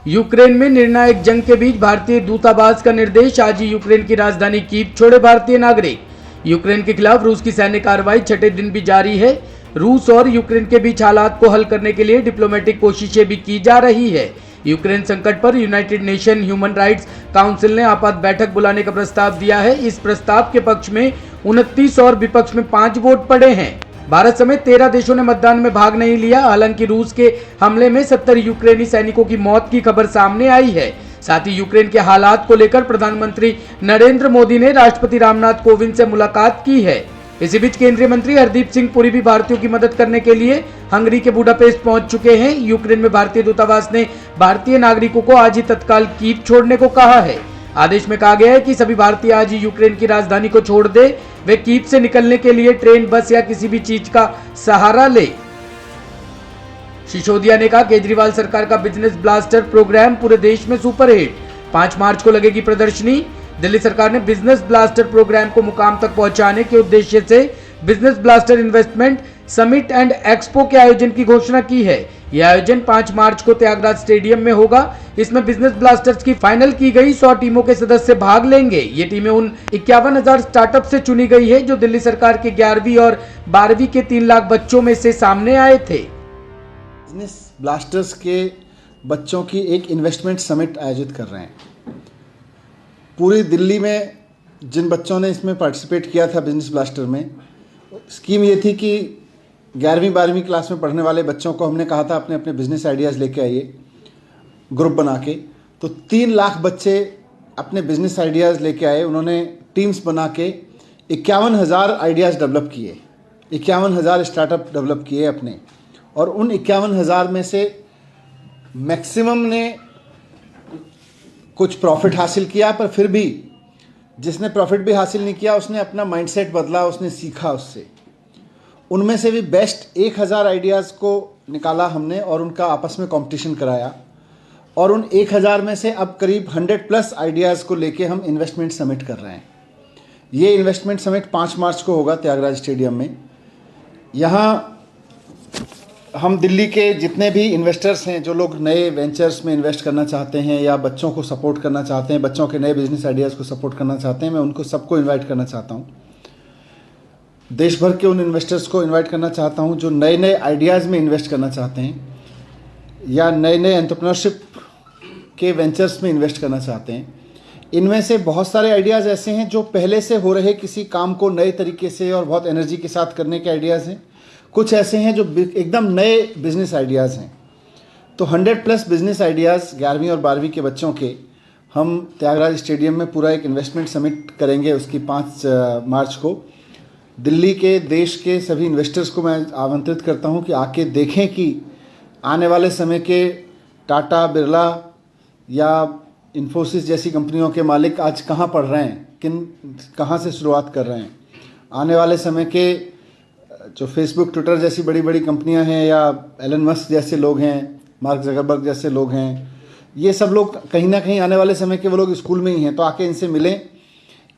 Ukraine में निर्णायक जंग के बीच भारतीय दूतावास का निर्देश, आज ही यूक्रेन की राजधानी कीव छोड़े भारतीय नागरिक। यूक्रेन के खिलाफ रूस की सैन्य कार्रवाई छठे दिन भी जारी है। रूस और यूक्रेन के बीच हालात को हल करने के लिए डिप्लोमेटिक कोशिशें भी की जा रही है। यूक्रेन संकट पर United nation human rights council ने आपात बैठक बुलाने का प्रस्ताव दिया है। इस प्रस्ताव के पक्ष में 29 और विपक्ष में 5 वोट पड़े हैं। भारत समेत 13 देशों ने मतदान में भाग नहीं लिया। हालांकि रूस के हमले में 70 यूक्रेनी सैनिकों की मौत की खबर सामने आई है। साथ ही यूक्रेन के हालात को लेकर प्रधानमंत्री नरेंद्र मोदी ने राष्ट्रपति रामनाथ कोविंद से मुलाकात की है। इसी बीच केंद्रीय मंत्री हरदीप सिंह पुरी भी भारतीयों की मदद करने के लिए हंगरी के बुडापेस्ट पहुंच चुके हैं। यूक्रेन में भारतीय दूतावास ने भारतीय नागरिकों को आज ही तत्काल कीव छोड़ने को कहा है। आदेश में कहा गया है कि सभी भारतीय आज ही यूक्रेन की राजधानी को छोड़ दे। वे कीव से निकलने के लिए ट्रेन, बस या किसी भी चीज का सहारा ले। सिसोदिया ने कहा, केजरीवाल सरकार का बिजनेस ब्लास्टर प्रोग्राम पूरे देश में सुपरहिट। 5 मार्च को लगेगी प्रदर्शनी। दिल्ली सरकार ने बिजनेस ब्लास्टर प्रोग्राम को मुकाम तक पहुंचाने के उद्देश्य से business blaster investment summit and expo के आयोजन की घोषणा की है। यह आयोजन 5 मार्च को त्यागराज स्टेडियम में होगा। इसमें बिजनेस ब्लास्टर्स की फाइनल की गई 100 टीमों के सदस्य भाग लेंगे। ये टीमें उन 51,000 स्टार्टअप से चुनी गई है जो दिल्ली सरकार के 11वीं और 12वीं के 3 लाख बच्चों में से सामने आए थे। बिजनेस ब्लास्टर्स के बच्चों की एक इन्वेस्टमेंट समिट आयोजित कर रहे हैं। पूरी दिल्ली में जिन बच्चों ने इसमें पार्टिसिपेट किया था बिजनेस ब्लास्टर में, स्कीम ये थी कि 11वीं 12वीं क्लास में पढ़ने वाले बच्चों को हमने कहा था अपने अपने बिजनेस आइडियाज़ लेके आइए ग्रुप बना के। तो 3 लाख बच्चे अपने बिजनेस आइडियाज़ लेके आए। उन्होंने टीम्स बना के 51,000 आइडियाज़ डेवलप किए, 51,000 स्टार्टअप डेवलप किए अपने। और उन 51,000 में से मैक्सिमम ने कुछ प्रॉफिट हासिल किया, पर फिर भी जिसने प्रॉफिट भी हासिल नहीं किया उसने अपना माइंडसेट बदला, उसने सीखा उससे। उनमें से भी बेस्ट 1,000 आइडियाज़ को निकाला हमने और उनका आपस में कंपटीशन कराया। और उन 1,000 में से अब करीब 100+ आइडियाज़ को लेके हम इन्वेस्टमेंट समिट कर रहे हैं। ये इन्वेस्टमेंट समिट 5 मार्च को होगा त्यागराज स्टेडियम में। यहाँ हम दिल्ली के जितने भी इन्वेस्टर्स हैं, जो लोग नए वेंचर्स में इन्वेस्ट करना चाहते हैं या बच्चों को सपोर्ट करना चाहते हैं, बच्चों के नए बिजनेस आइडियाज़ को सपोर्ट करना चाहते हैं, मैं उनको सबको इनवाइट करना चाहता हूँ। देश भर के उन इन्वेस्टर्स को इनवाइट करना चाहता हूँ जो नए नए आइडियाज़ में इन्वेस्ट करना चाहते हैं या नए नए एंटरप्रेन्योरशिप के वेंचर्स में इन्वेस्ट करना चाहते हैं। इनमें से बहुत सारे आइडियाज़ ऐसे हैं जो पहले से हो रहे किसी काम को नए तरीके से और बहुत एनर्जी के साथ करने के आइडियाज़ हैं। कुछ ऐसे हैं जो एकदम नए बिजनेस आइडियाज़ हैं। तो 100+ बिजनेस आइडियाज़ 11वीं और 12वीं के बच्चों के हम त्यागराज स्टेडियम में पूरा एक इन्वेस्टमेंट समिट करेंगे। उसकी 5 मार्च को दिल्ली के देश के सभी इन्वेस्टर्स को मैं आमंत्रित करता हूं कि आके देखें कि आने वाले समय के टाटा, बिरला या इन्फोसिस जैसी कंपनियों के मालिक आज कहाँ पढ़ रहे हैं, कहाँ से शुरुआत कर रहे हैं। आने वाले समय के जो फेसबुक, ट्विटर जैसी बड़ी बड़ी कंपनियां हैं या एलन मस्क जैसे लोग हैं, मार्क ज़करबर्ग जैसे लोग हैं, ये सब लोग कहीं ना कहीं आने वाले समय के वो लोग स्कूल में ही हैं। तो आके इनसे मिलें,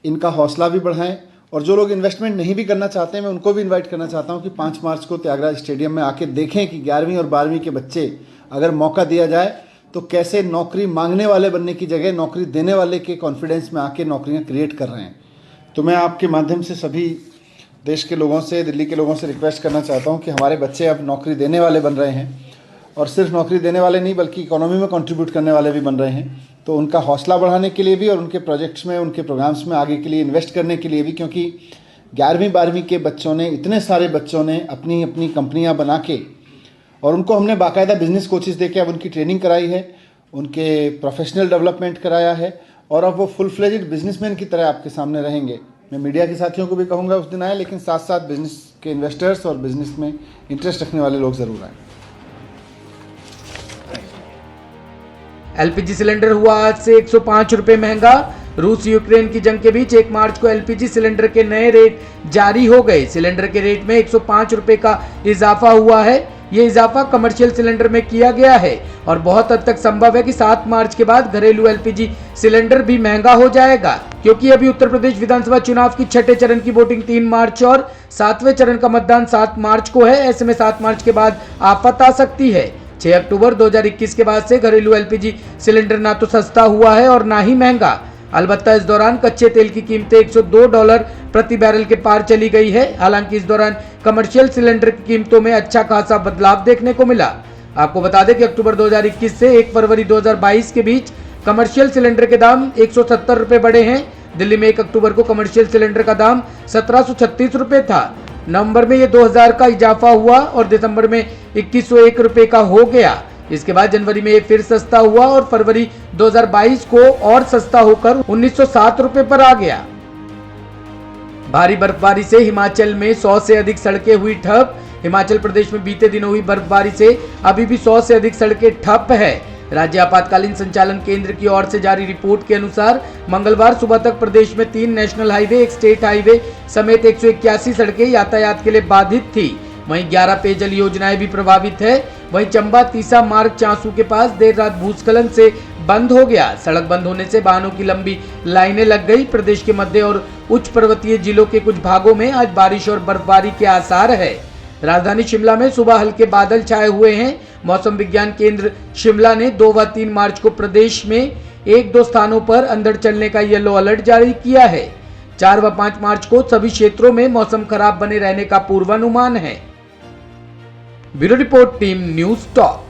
इनका हौसला भी बढ़ाएं। और जो लोग इन्वेस्टमेंट नहीं भी करना चाहते हैं, मैं उनको भी इनवाइट करना चाहता हूं कि 5 मार्च को त्यागराज स्टेडियम में आके देखें कि 11वीं और 12वीं के बच्चे अगर मौका दिया जाए तो कैसे नौकरी मांगने वाले बनने की जगह नौकरी देने वाले के कॉन्फिडेंस में आके नौकरियां क्रिएट कर रहे हैं। तो मैं आपके माध्यम से सभी देश के लोगों से, दिल्ली के लोगों से रिक्वेस्ट करना चाहता हूँ कि हमारे बच्चे अब नौकरी देने वाले बन रहे हैं। और सिर्फ नौकरी देने वाले नहीं बल्कि इकोनॉमी में कंट्रीब्यूट करने वाले भी बन रहे हैं। तो उनका हौसला बढ़ाने के लिए भी और उनके प्रोजेक्ट्स में, उनके प्रोग्राम्स में आगे के लिए इन्वेस्ट करने के लिए भी, क्योंकि 11वीं 12वीं के बच्चों ने, इतने सारे बच्चों ने अपनी अपनी कंपनियां बना के, और उनको हमने बाकायदा बिजनेस कोचेस दे के अब उनकी ट्रेनिंग कराई है, उनके प्रोफेशनल डेवलपमेंट कराया है और अब वो फुल फ्लेज्ड बिजनेसमैन की तरह आपके सामने रहेंगे। मैं मीडिया के साथियों को भी कहूँगा उस दिन आए, लेकिन साथ साथ बिजनेस के इन्वेस्टर्स और बिजनेस में इंटरेस्ट रखने वाले लोग ज़रूर आए। एलपीजी सिलेंडर हुआ आज से 105 रुपये महंगा। रूस यूक्रेन की जंग के बीच 1 मार्च को एलपीजी सिलेंडर के नए रेट जारी हो गए। सिलेंडर के रेट में 105 रुपये का इजाफा हुआ है। ये इजाफा कमर्शियल सिलेंडर में किया गया है और बहुत हद तक संभव है कि 7 मार्च के बाद घरेलू एलपीजी सिलेंडर भी महंगा हो जाएगा, क्योंकि अभी उत्तर प्रदेश विधानसभा चुनाव की छठे चरण की वोटिंग 3 मार्च और 7वें चरण का मतदान 7 मार्च को है। ऐसे में 7 मार्च के बाद आफत आ सकती है। 6 अक्टूबर 2021 के बाद से घरेलू एलपीजी सिलेंडर ना तो सस्ता हुआ है और ना ही महंगा। अलबत्ता इस दौरान कच्चे तेल की कीमतें $102 प्रति बैरल के पार चली गई है। हालांकि इस दौरान कमर्शियल सिलेंडर की कीमतों में अच्छा खासा बदलाव देखने को मिला। आपको बता दें कि अक्टूबर 2021 से 1 फरवरी 2022 के बीच कमर्शियल सिलेंडर के दाम 170 रुपए बढ़े हैं। दिल्ली में 1 अक्टूबर को कमर्शियल सिलेंडर का दाम 1736 रुपए था। नवंबर में ये 2000 का इजाफा हुआ और दिसंबर में 2101 रुपए का हो गया। इसके बाद जनवरी में ये फिर सस्ता हुआ और फरवरी 2022 को और सस्ता होकर 1907 रुपए पर आ गया। भारी बर्फबारी से हिमाचल में 100 से अधिक सड़कें हुई ठप। हिमाचल प्रदेश में बीते दिनों हुई बर्फबारी से अभी भी 100 से अधिक सड़कें ठप है। राज्य आपातकालीन संचालन केंद्र की ओर से जारी रिपोर्ट के अनुसार मंगलवार सुबह तक प्रदेश में 3 नेशनल हाईवे, 1 स्टेट हाईवे समेत 181 सड़कें यातायात के लिए बाधित थी। वहीं 11 पेयजल योजनाएं भी प्रभावित है। वहीं चंबा तीसा मार्ग चांसू के पास देर रात भूस्खलन से बंद हो गया। सड़क बंद होने से वाहनों की लंबी लाइनें लग गई। प्रदेश के मध्य और उच्च पर्वतीय जिलों के कुछ भागों में आज बारिश और बर्फबारी के आसार है। राजधानी शिमला में सुबह हल्के बादल छाए हुए हैं। मौसम विज्ञान केंद्र शिमला ने 2 व 3 मार्च को प्रदेश में 1-2 स्थानों पर अंधड़ चलने का येलो अलर्ट जारी किया है। 4 व 5 मार्च को सभी क्षेत्रों में मौसम खराब बने रहने का पूर्वानुमान है। Bureau report, team news talk.